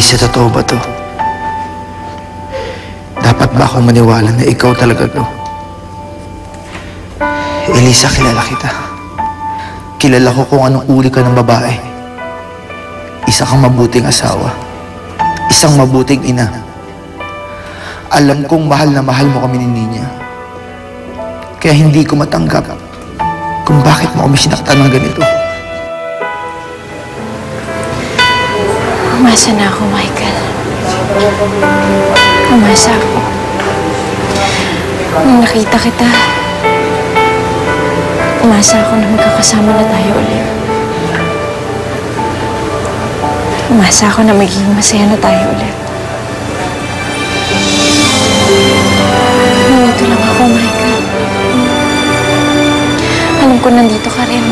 Elisa, totoo ba to? Dapat ba akong maniwala na ikaw talaga to? Elisa, kilala kita. Kilala ko kung anong uri ka ng babae. Isa kang mabuting asawa. Isang mabuting ina. Alam kong mahal na mahal mo kami ni Nina. Kaya hindi ko matanggap kung bakit mo kami sinaktan ng ganito. Umasa na ako, Michael. Umasa ako. Nung nakita kita, umasa ako na magkakasama na tayo ulit. Umasa ako na magiging masaya na tayo ulit. Nandito lang ako, Michael. Alam ko nandito ka rin.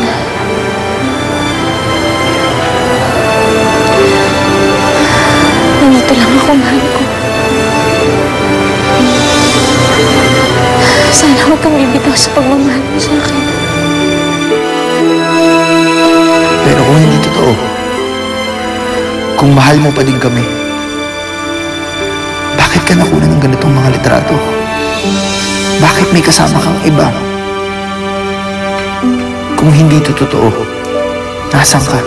Nandito lang ako, mahal ko. Sana huwag kang bibitaw sa pagmamahal mo sa akin. Pero kung hindi totoo, kung mahal mo pa din kami, bakit ka nakuha ng ganitong mga litrato? Bakit may kasama kang iba? Kung hindi ito totoo, nasaan ka?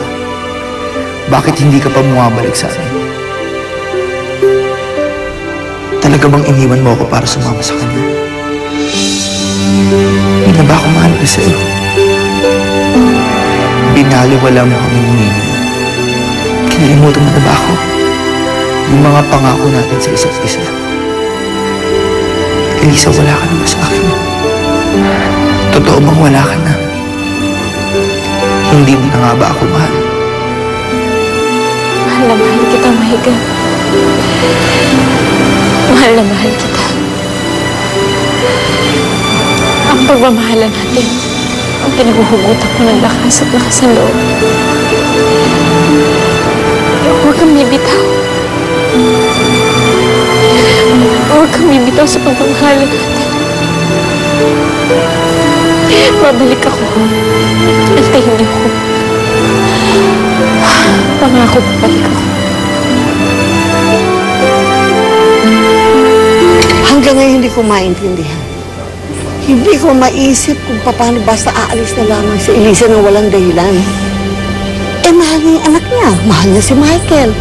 Bakit hindi ka pa bumabalik sa akin? Talaga bang iniwan mo ako para sumama sa kanya? Hindi na ba ako mahal ka sa'yo? Binaliwala mo kami ni Nina. Kinalimutan mo na ba ako? Yung mga pangako natin sa isa't isa. Elisa, wala ka na ba sa akin? Totoo bang wala ka na? Hindi mo na nga ba ako mahal? Mahal na mahal kita, Michael. Mahal na mahal kita. Ang pagmamahalan natin, ang pinaghuhugutan ko ng lakas at lakas ng loob. Huwag kang bibitaw. Huwag kang bibitaw sa pagmamahalan natin. Babalik ako. Antayin niyo ako. Pangako, babalik ako. Hanggang ngayon hindi ko maintindihan. Hindi ko maisip kung paano basta aalis na lamang si Elisa nang walang dahilan. Eh, mahal niya yung anak niya. Mahal niya si Michael.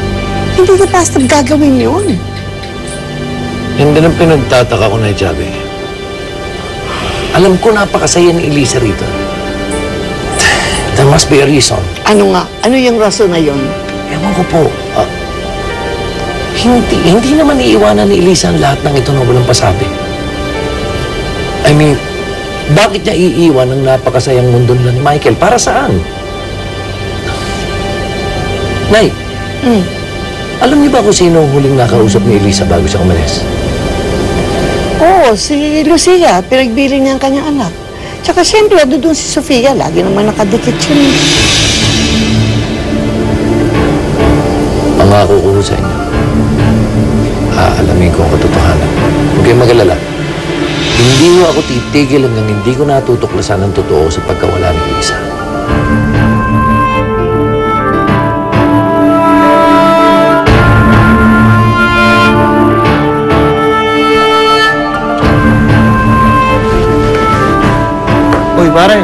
Hindi niya basta gagawin yun. Hindi nang pinagtataka ko na, Javi. Alam ko napakasaya ni Elisa rito. There must be a reason. Ano nga? Ano yung rason na yun? Ewan ko po. Hindi naman iiwanan ni Elisa ang lahat ng ito na walang pasabi. I mean, bakit niya iiwan ang napakasayang mundo nila ni Michael? Para saan? Nay, alam niyo ba kung sino ang huling nakausap ni Elisa bago siya umalis? Oo, si Lucia. Pinagbiling niya ang kanyang anak. Tsaka siyempre, doon si Sofia. Lagi naman nakadikit siya. Pangako ko sa inyo. Aalamin ko ang katotohanan. Huwag kayong mag-alala. Hindi mo ako titigil hanggang hindi ko natutuklasan ang totoo sa pagkawala ni Elisa. Uy, pare.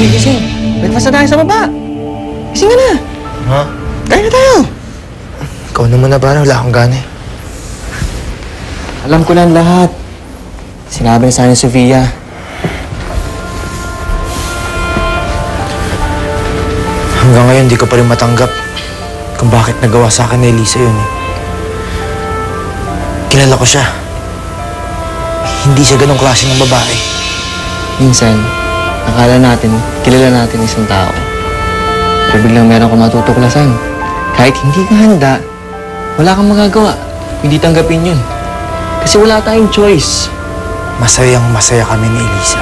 Gising. Breakfast na tayo sa baba. Gising ka na. Ha? Kain na tayo. Ikaw naman na ba? Wala akong gana eh. Alam ko na ang lahat. Sinabi na sa akin ni Sofia. Hanggang ngayon, di ko pa rin matanggap kung bakit nagawa sa akin ni Elisa yun eh. Kilala ko siya. Hindi siya ganong klase ng babae. Minsan, akala natin, kilala natin isang tao. Pero biglang meron kang matutuklasan. Kahit hindi ka handa, wala kang magagawa. Hindi tanggapin yun. Kasi wala tayong choice. Masayang masaya kami ni Elisa.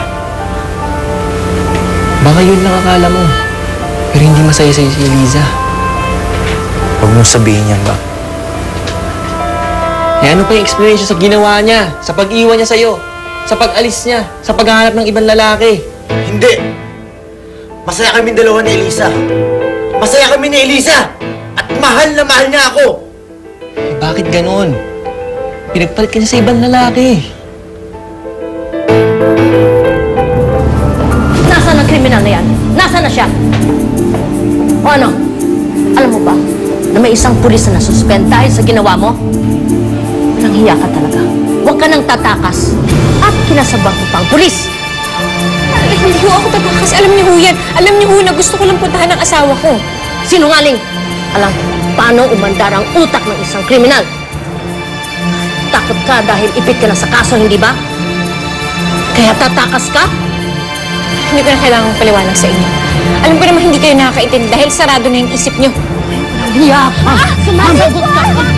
Baka yun lang akala mo. Pero hindi masaya sa'yo si Elisa. Huwag mong sabihin yan ba? Eh ano pa yung explanation sa ginawa niya? Sa pag-iwan niya sa'yo? Sa pag-alis niya? Sa paghahanap ng ibang lalaki? Hindi! Masaya kami dalawa ni Elisa. Masaya kami ni Elisa! At mahal na mahal niya ako. Eh, bakit ganon? Pinagpalit ka niya sa ibang lalaki. Nasaan ang kriminal na yan? Nasaan na siya? O ano? Alam mo ba na may isang pulis na nasuspend dahil sa ginawa mo? Walang hiya ka talaga. Huwag ka nang tatakas. At kinasabang ko pang pulis. Hindi ho ako tatakas. Alam niyo ho yan. Alam niyo ho na gusto ko lang puntahan ng asawa ko. Sinungaling! Alam paano umandar ang utak ng isang kriminal. Takot ka dahil ipit ka na sa kaso, hindi ba? Kaya tatakas ka? Hindi ko na kailangang paliwanag sa inyo. Alam ko naman hindi kayo nakakaintindi dahil sarado na yung isip niyo. Hiya ka! Sumasagot ka!